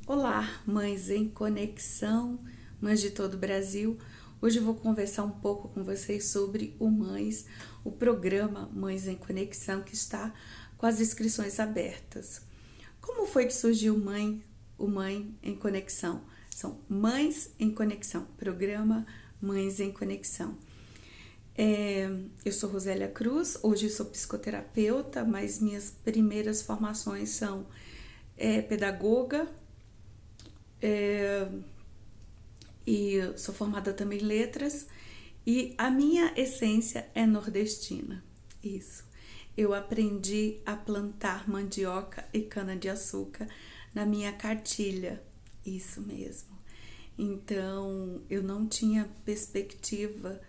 Olá, mães em conexão, mães de todo o Brasil. Hoje eu vou conversar um pouco com vocês sobre o programa Mães em Conexão, que está com as inscrições abertas. Como foi que surgiu o Mãe em Conexão? São Mães em Conexão, programa Mães em Conexão. Eu sou Rosélia Cruz, hoje eu sou psicoterapeuta, mas minhas primeiras formações são pedagoga, e sou formada também em letras, e a minha essência é nordestina. Isso. Eu aprendi a plantar mandioca e cana-de-açúcar na minha cartilha. Isso mesmo. Então, eu não tinha perspectiva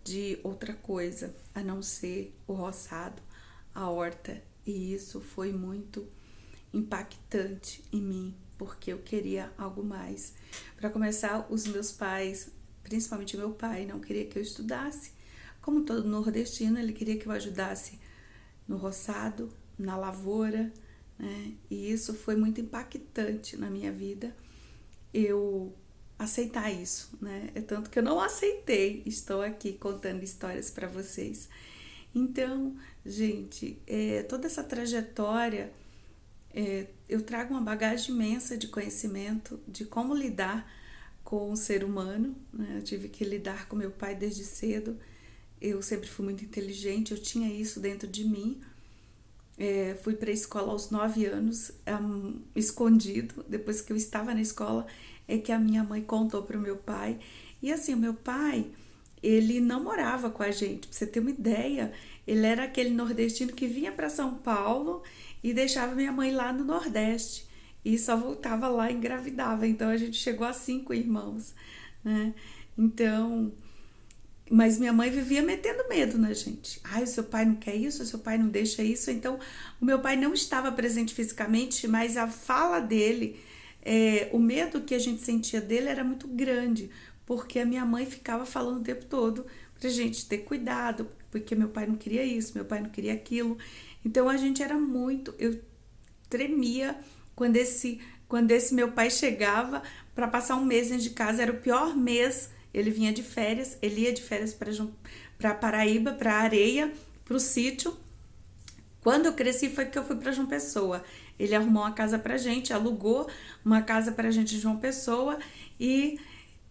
de outra coisa a não ser o roçado, a horta, e isso foi muito impactante em mim, porque eu queria algo mais. Para começar, os meus pais, principalmente meu pai, não queria que eu estudasse. Como todo nordestino, ele queria que eu ajudasse no roçado, na lavoura, né? E isso foi muito impactante na minha vida. Eu aceitar isso, né? É tanto que eu não aceitei. Estou aqui contando histórias para vocês. Então, gente, toda essa trajetória, eu trago uma bagagem imensa de conhecimento de como lidar com o ser humano, né? Eu tive que lidar com meu pai desde cedo. Eu sempre fui muito inteligente, eu tinha isso dentro de mim. Fui para a escola aos 9 anos, escondido. Depois que eu estava na escola, é que a minha mãe contou para o meu pai. E assim, o meu pai, ele não morava com a gente, para você ter uma ideia. Ele era aquele nordestino que vinha para São Paulo e deixava minha mãe lá no Nordeste. E só voltava lá e engravidava. Então a gente chegou a 5 irmãos, né? Então, mas minha mãe vivia metendo medo na gente. Ai, o seu pai não quer isso, o seu pai não deixa isso. Então, o meu pai não estava presente fisicamente, mas a fala dele, o medo que a gente sentia dele era muito grande, porque a minha mãe ficava falando o tempo todo pra gente ter cuidado, porque meu pai não queria isso, meu pai não queria aquilo. Então, a gente era muito. Eu tremia quando esse meu pai chegava para passar um mês dentro de casa. Era o pior mês. Ele vinha de férias, ele ia de férias para Paraíba, para Areia, para o sítio. Quando eu cresci foi que eu fui para João Pessoa. Ele arrumou uma casa pra gente, alugou uma casa pra gente em João Pessoa, e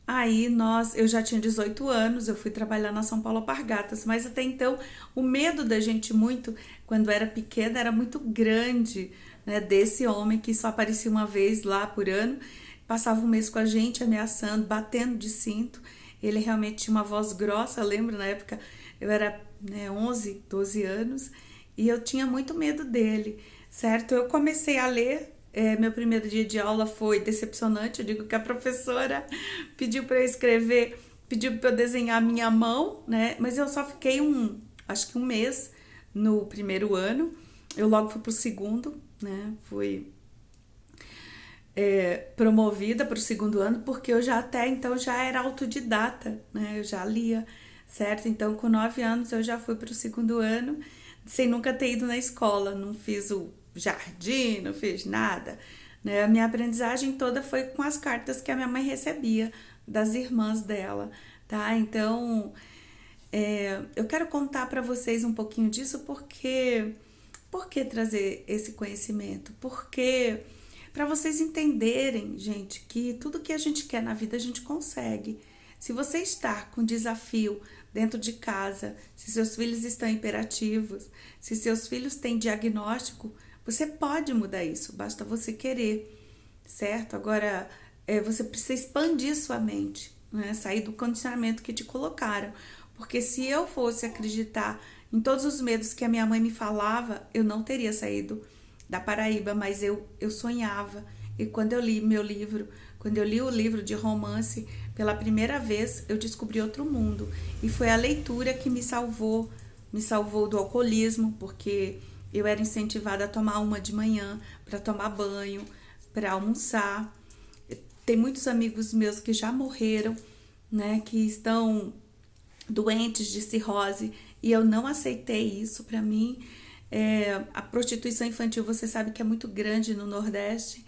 aí eu já tinha 18 anos, eu fui trabalhar na São Paulo Alpargatas, mas até então o medo da gente muito, quando era pequena, era muito grande, né, desse homem que só aparecia uma vez lá por ano, passava um mês com a gente ameaçando, batendo de cinto. Ele realmente tinha uma voz grossa, eu lembro na época, eu era, né, 11, 12 anos, e eu tinha muito medo dele, certo? Eu comecei a ler, meu primeiro dia de aula foi decepcionante. Eu digo que a professora pediu para eu escrever, pediu para eu desenhar a minha mão, né? Mas eu só fiquei acho que um mês no primeiro ano. Eu logo fui pro segundo, né? Fui promovida para o segundo ano, porque eu já até então já era autodidata, né? Eu já lia, certo? Então, com 9 anos eu já fui para o segundo ano, sem nunca ter ido na escola, não fiz o jardim, não fiz nada, né? A minha aprendizagem toda foi com as cartas que a minha mãe recebia das irmãs dela, tá? Então, eu quero contar para vocês um pouquinho disso, porque por que trazer esse conhecimento? Porque para vocês entenderem, gente, que tudo que a gente quer na vida a gente consegue. Se você está com desafio dentro de casa, se seus filhos estão hiperativos, se seus filhos têm diagnóstico, você pode mudar isso, basta você querer, certo? Agora, você precisa expandir sua mente, né? Sair do condicionamento que te colocaram. Porque se eu fosse acreditar em todos os medos que a minha mãe me falava, eu não teria saído da Paraíba, mas eu sonhava. E quando eu li meu livro, quando eu li o livro de romance, pela primeira vez eu descobri outro mundo. E foi a leitura que me salvou do alcoolismo, porque eu era incentivada a tomar uma de manhã, para tomar banho, para almoçar. Tem muitos amigos meus que já morreram, né, que estão doentes de cirrose, e eu não aceitei isso. Para mim, a prostituição infantil, você sabe que é muito grande no Nordeste,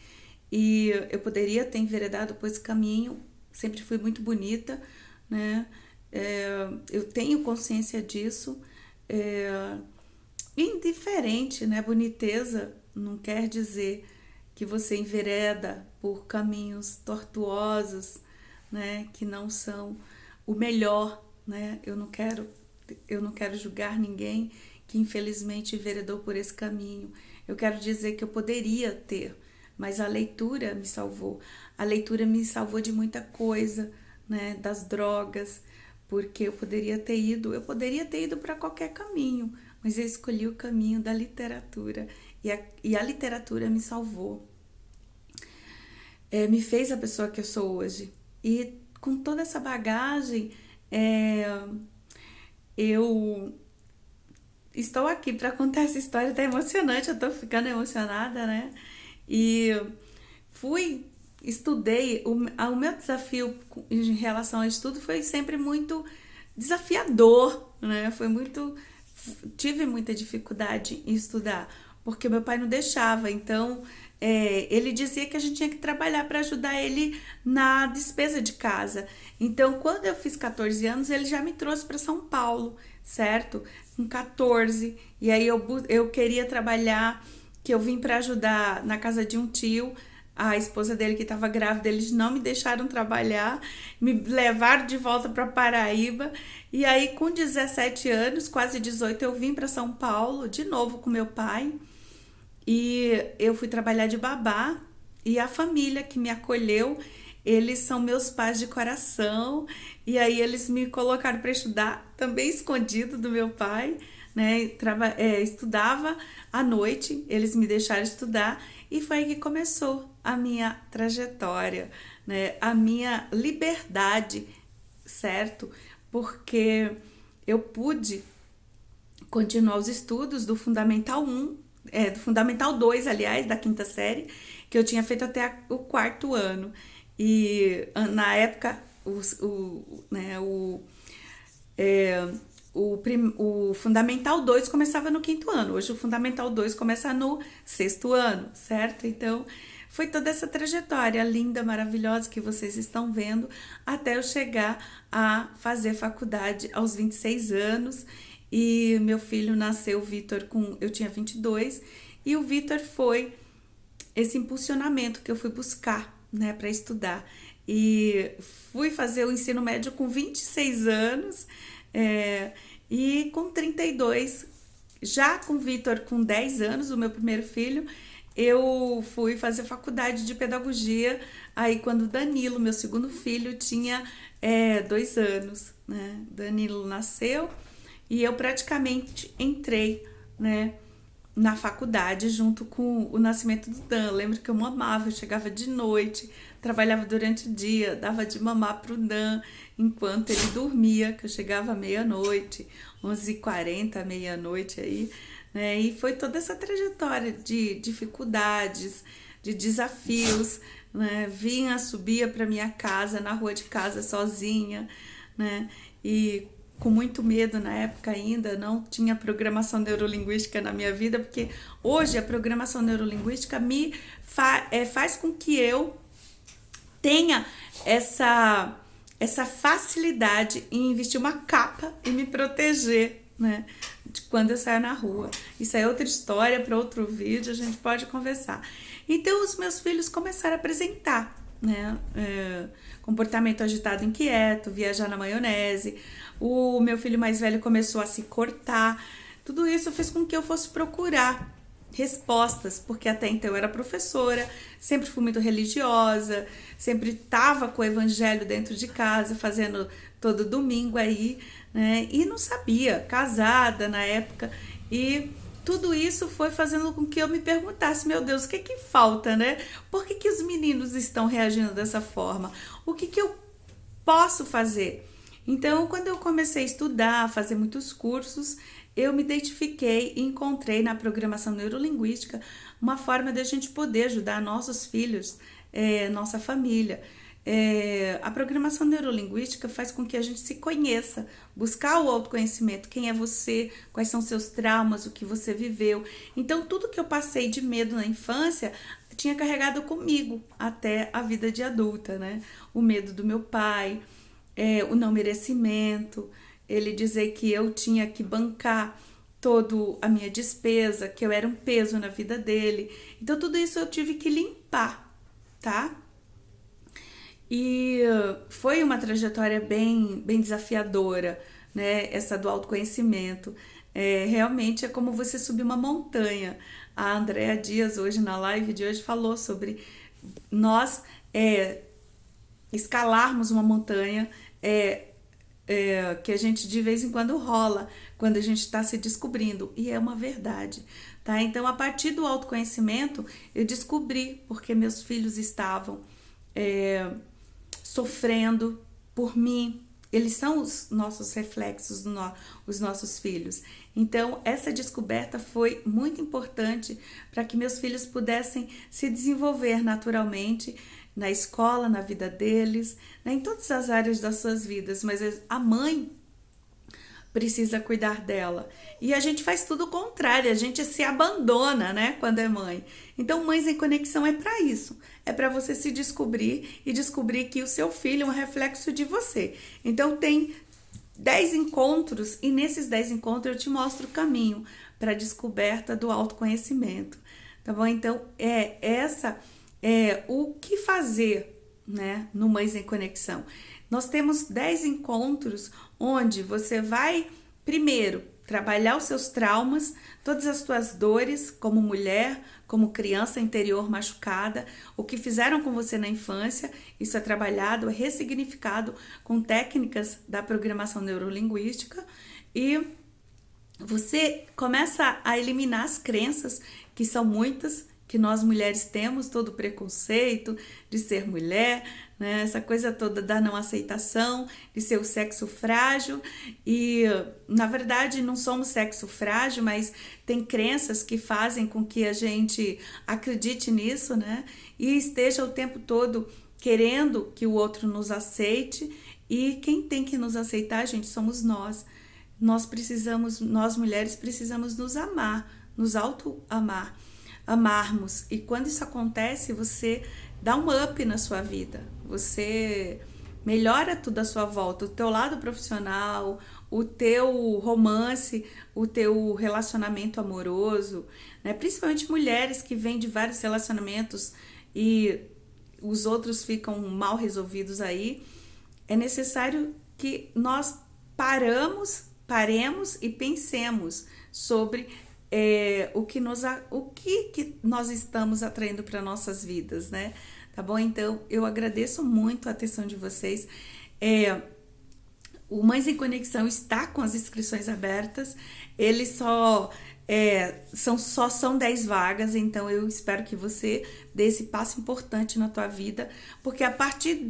e eu poderia ter enveredado por esse caminho, sempre fui muito bonita, né? Eu tenho consciência disso, indiferente, né? Boniteza não quer dizer que você envereda por caminhos tortuosos, né? Que não são o melhor, né? Eu não quero julgar ninguém que infelizmente enveredou por esse caminho. Eu quero dizer que eu poderia ter, mas a leitura me salvou. A leitura me salvou de muita coisa, né? Das drogas, porque eu poderia ter ido para qualquer caminho, mas eu escolhi o caminho da literatura e a literatura me salvou, me fez a pessoa que eu sou hoje. E com toda essa bagagem, eu estou aqui para contar essa história, tá emocionante, eu tô ficando emocionada, né? E fui, estudei, o meu desafio em relação ao estudo foi sempre muito desafiador, né? Tive muita dificuldade em estudar, porque meu pai não deixava, então ele dizia que a gente tinha que trabalhar para ajudar ele na despesa de casa. Então, quando eu fiz 14 anos, ele já me trouxe para São Paulo, certo? Com 14, e aí eu queria trabalhar, que eu vim para ajudar na casa de um tio, a esposa dele que estava grávida, eles não me deixaram trabalhar, me levaram de volta para Paraíba, e aí com 17 anos, quase 18, eu vim para São Paulo, de novo com meu pai, e eu fui trabalhar de babá, e a família que me acolheu, eles são meus pais de coração, e aí eles me colocaram para estudar, também escondido do meu pai, né? Estudava à noite, eles me deixaram estudar, e foi aí que começou a minha trajetória, né? A minha liberdade, certo? Porque eu pude continuar os estudos do Fundamental 1, do Fundamental 2, aliás, da quinta série, que eu tinha feito até o quarto ano. E na época, o Fundamental 2 começava no quinto ano, hoje o Fundamental 2 começa no sexto ano, certo? Então, foi toda essa trajetória linda, maravilhosa que vocês estão vendo, até eu chegar a fazer faculdade aos 26 anos, e meu filho nasceu, o Vitor, eu tinha 22, e o Vitor foi esse impulsionamento que eu fui buscar, né, para estudar. E fui fazer o ensino médio com 26 anos, e com 32, já com o Vitor com 10 anos, o meu primeiro filho, eu fui fazer faculdade de pedagogia, aí quando o Danilo, meu segundo filho, tinha 2 anos, né? Danilo nasceu e eu praticamente entrei, né, na faculdade junto com o nascimento do Dan. Eu lembro que eu amava, eu chegava de noite, trabalhava durante o dia, dava de mamar pro Dan enquanto ele dormia, que eu chegava meia-noite, 11h40, meia-noite aí, né? E foi toda essa trajetória de dificuldades, de desafios, né? Subia para minha casa, na rua de casa sozinha, né? E com muito medo na época ainda, não tinha programação neurolinguística na minha vida, porque hoje a programação neurolinguística faz com que eu tenha essa facilidade em vestir uma capa e me proteger, né, de quando eu saio na rua. Isso é outra história para outro vídeo, a gente pode conversar. Então os meus filhos começaram a apresentar, né, comportamento agitado, inquieto, viajar na maionese. O meu filho mais velho começou a se cortar. Tudo isso fez com que eu fosse procurar respostas, porque até então eu era professora, sempre fui muito religiosa, sempre estava com o evangelho dentro de casa, fazendo todo domingo aí, né? E não sabia, casada na época, e tudo isso foi fazendo com que eu me perguntasse, meu Deus, o que é que falta, né? Por que os meninos estão reagindo dessa forma? O que eu posso fazer? Então, quando eu comecei a estudar, a fazer muitos cursos, eu me identifiquei e encontrei na programação neurolinguística uma forma de a gente poder ajudar nossos filhos, nossa família. A programação neurolinguística faz com que a gente se conheça, buscar o autoconhecimento, quem é você, quais são seus traumas, o que você viveu. Então, tudo que eu passei de medo na infância, tinha carregado comigo até a vida de adulta, né? O medo do meu pai, o não merecimento, ele dizer que eu tinha que bancar toda a minha despesa, que eu era um peso na vida dele. Então tudo isso eu tive que limpar, tá? E foi uma trajetória bem desafiadora, né? Essa do autoconhecimento. Realmente é como você subir uma montanha. A Andréa Dias, hoje na live de hoje, falou sobre nós escalarmos uma montanha que a gente de vez em quando rola, quando a gente está se descobrindo. E é uma verdade, tá? Então, a partir do autoconhecimento, eu descobri porque meus filhos estavam sofrendo por mim. Eles são os nossos reflexos, os nossos filhos. Então, essa descoberta foi muito importante para que meus filhos pudessem se desenvolver naturalmente na escola, na vida deles, né, em todas as áreas das suas vidas. Mas a mãe precisa cuidar dela. E a gente faz tudo o contrário, a gente se abandona, né, quando é mãe. Então, Mães em Conexão é para isso. É para você se descobrir e descobrir que o seu filho é um reflexo de você. Então, tem 10 encontros e nesses 10 encontros eu te mostro o caminho para a descoberta do autoconhecimento. Tá bom? Então, o que fazer, né, no Mães em Conexão. Nós temos 10 encontros onde você vai, primeiro, trabalhar os seus traumas, todas as suas dores como mulher, como criança interior machucada, o que fizeram com você na infância, isso é trabalhado, é ressignificado com técnicas da programação neurolinguística e você começa a eliminar as crenças, que são muitas, que nós mulheres temos, todo o preconceito de ser mulher, né? Essa coisa toda da não aceitação, de ser o sexo frágil e, na verdade, não somos sexo frágil, mas tem crenças que fazem com que a gente acredite nisso, né? E esteja o tempo todo querendo que o outro nos aceite e quem tem que nos aceitar, gente, somos nós. Nós mulheres precisamos nos amar, nos auto-amar, amarmos. E quando isso acontece, você dá um up na sua vida. Você melhora tudo à sua volta, o teu lado profissional, o teu romance, o teu relacionamento amoroso, né? Principalmente mulheres que vêm de vários relacionamentos e os outros ficam mal resolvidos aí. É necessário que nós paremos e pensemos sobre o que nós estamos atraindo para nossas vidas, né? Tá bom? Então, eu agradeço muito a atenção de vocês. O Mães em Conexão está com as inscrições abertas. Eles só são 10 vagas, então eu espero que você dê esse passo importante na tua vida, porque a partir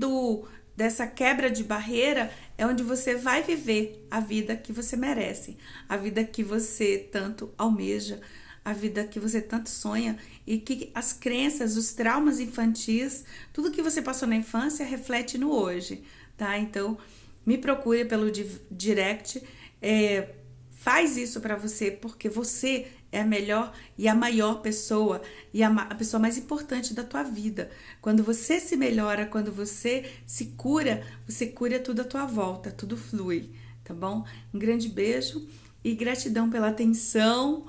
dessa quebra de barreira é onde você vai viver a vida que você merece, a vida que você tanto almeja, a vida que você tanto sonha e que as crenças, os traumas infantis, tudo que você passou na infância reflete no hoje, tá? Então, me procure pelo direct, faz isso para você, porque você é a melhor e a maior pessoa e a pessoa mais importante da tua vida. Quando você se melhora, quando você se cura, você cura tudo à tua volta, tudo flui, tá bom? Um grande beijo e gratidão pela atenção.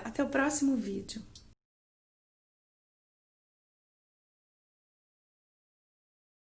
Até o próximo vídeo.